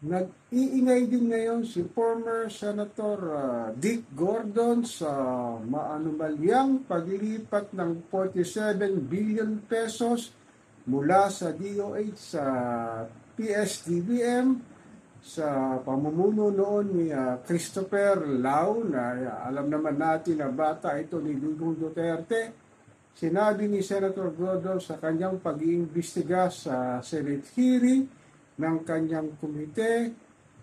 Nag-iingay din ngayon si former Senator Dick Gordon sa maanumalyang paglilipat ng 47 billion pesos mula sa DOH sa PSDBM sa pamumuno noon ni Christopher Lau na alam naman natin na bata ito ni Digong Duterte. Sinabi ni Senator Gordon sa kanyang pag-iimbestiga sa Senate hearing ng kanyang komite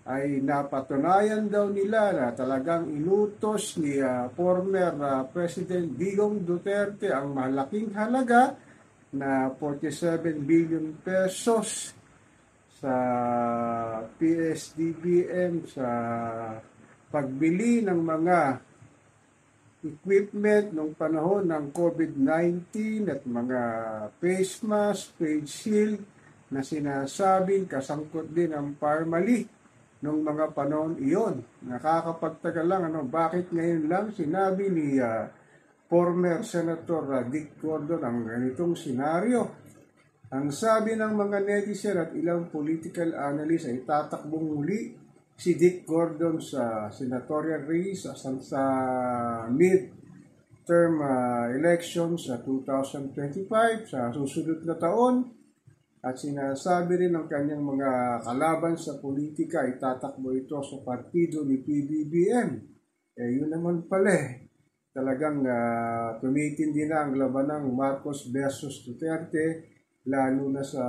ay napatunayan daw nila na talagang inutos ni former President Digong Duterte ang malaking halaga na 47 billion pesos sa PSDBM sa pagbili ng mga equipment nung panahon ng COVID-19 at mga face mask, face shield na sinasabing kasangkot din ang Parmali nung mga panahon iyon. Nakakapagtagal lang bakit ngayon lang sinabi ni former Senator Dick Gordon ang ganitong senaryo. Ang sabi ng mga netizen at ilang political analyst ay tatakbong muli si Dick Gordon sa senatorial race sa mid-term election sa 2025 sa susunod na taon. At sinasabi rin ng kanyang mga kalaban sa politika ay tatakbo ito sa partido ni PBBM. Yun naman pala talagang tumitindi na ang labanang Marcos versus Duterte, lalo na sa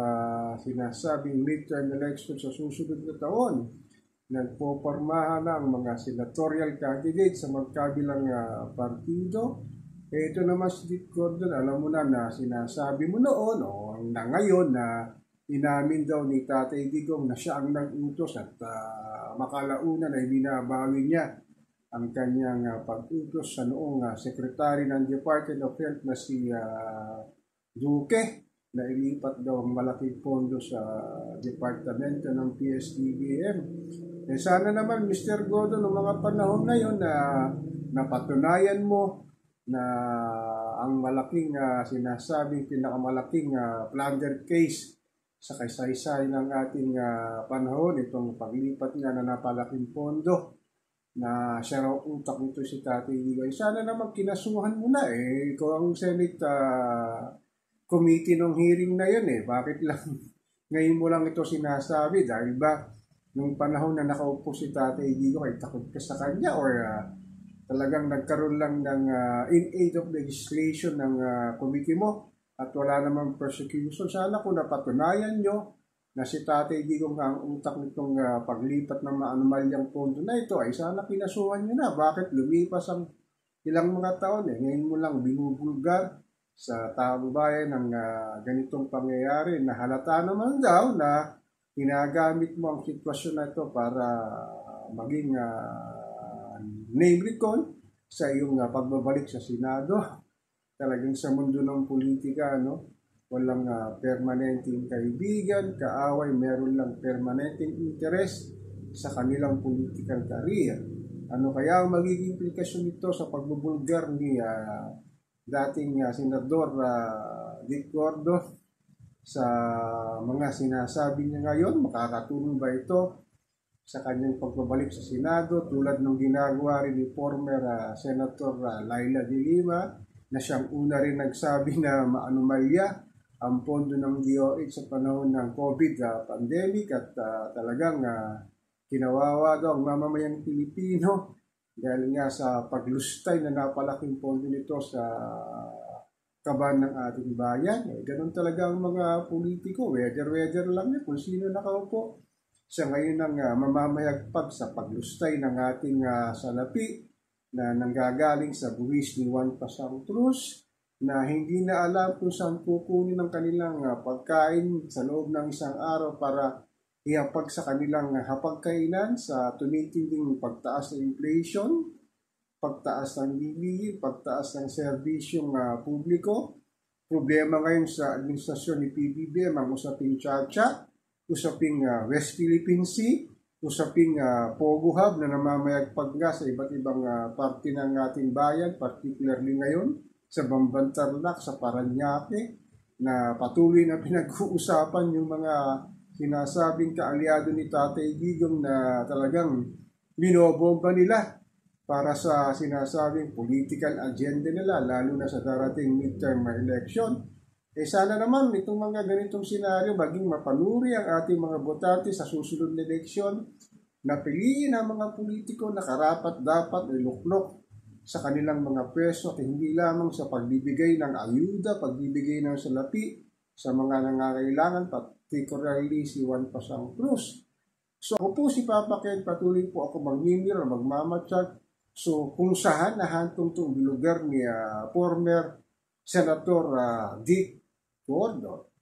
sinasabing midterm election sa susunod na taon. Nagpopormahan na ang mga senatorial candidates sa magkabilang partido. Ito naman si Dick Gordon, alam mo na sinasabi mo noon na ngayon na inamin daw ni Tatay Digong na siya ang nag-utos at makalauna na ibinabawi niya ang kanyang pag-utos sa noong Secretary ng Department of Health na si Duque na ilipat daw ang malaking pondo sa departamento ng PSDBM. Sana naman Mr. Gordon noong mga panahon na yun na napatunayan mo na ang malaking sinasabing pinakamalaking plunder case sa kaysaysayan ng ating panahon, itong paglipat nga na napalaking pondo na siya raw utak nito si Tatay Digong. Sana naman kinasuhan mo na ikaw ang Senate committee ng hearing na yun Bakit lang ngayon mo lang ito sinasabi? Dahil ba nung panahon na nakaupo si Tatay Digong ay takot ka sa kanya or talagang nagkaroon lang ng in aid of legislation ng committee mo at wala namang persecution. Sana kung napatunayan nyo na si Tatay Digong ang utak nitong paglipat ng maanumalyang pondo na ito ay sana kinasuhan nyo na. Bakit lumipas ang ilang mga taon ngayon mo lang binubulgar sa taong bayan ng ganitong pangyayari na halata naman daw na ginagamit mo ang sitwasyon na ito para maging name recall sa iyong pagbabalik sa Senado. Talagang sa mundo ng politika, walang permanenteng kaibigan, kaaway, meron lang permanenteng interest sa kanilang political career. Ano kaya ang magiging implikasyon nito sa pagbubulgar ni dating Senador Dick Gordon sa mga sinasabi niya ngayon? Makakatulong ba ito sa kanyang pagbabalik sa Senado tulad ng ginagawa rin ni former Senator Laila de Lima na siyang una rin nagsabi na maanumalya ang pondo ng DOH sa panahon ng COVID pandemic at talagang kinawawa daw ang mamamayang Pilipino dahil nga sa paglustay na napalaking pondo nito sa kaban ng ating bayan. Ganun talaga ang mga politiko, weather lang yan kung sino nakaupo. Siya ngayon ang mamamayagpag sa paglustay ng ating salapi na nanggagaling sa buwis ni Juan Pasang Cruz na hindi na alam kung saan kukunin ang kanilang pagkain sa loob ng isang araw para ihapag sa kanilang hapagkainan sa tumitinding pagtaas ng inflation, pagtaas ng bilihin, pagtaas ng serbisyong publiko. Problema ngayon sa administrasyon ni PBBM ang usaping Chacha, usaping West Philippine Sea, usaping Pogo Hub na namamayagpag nga sa iba't ibang parte ng ating bayan, particularly ngayon sa Bamban Tarlac, sa Parañaque, na patuloy na pinag-uusapan yung mga sinasabing kaalyado ni Tatay Digong na talagang binobomba nila para sa sinasabing political agenda nila, lalo na sa darating midterm election. Sana naman itong mga ganitong senaryo maging mapanuri ang ating mga botante sa susunod na eleksyon, na piliin ang mga politiko na karapat-dapat iluklok sa kanilang mga pwesto at hindi lamang sa pagbibigay ng ayuda, pagbibigay ng salapi sa mga nangangailangan, particularly si Juan Pasang Cruz. So ako po si Papa Ken, patuloy po ako magmimir o magmamatsyag. So kung saan nahantong itong lugar ni former Senator Dick Gordon.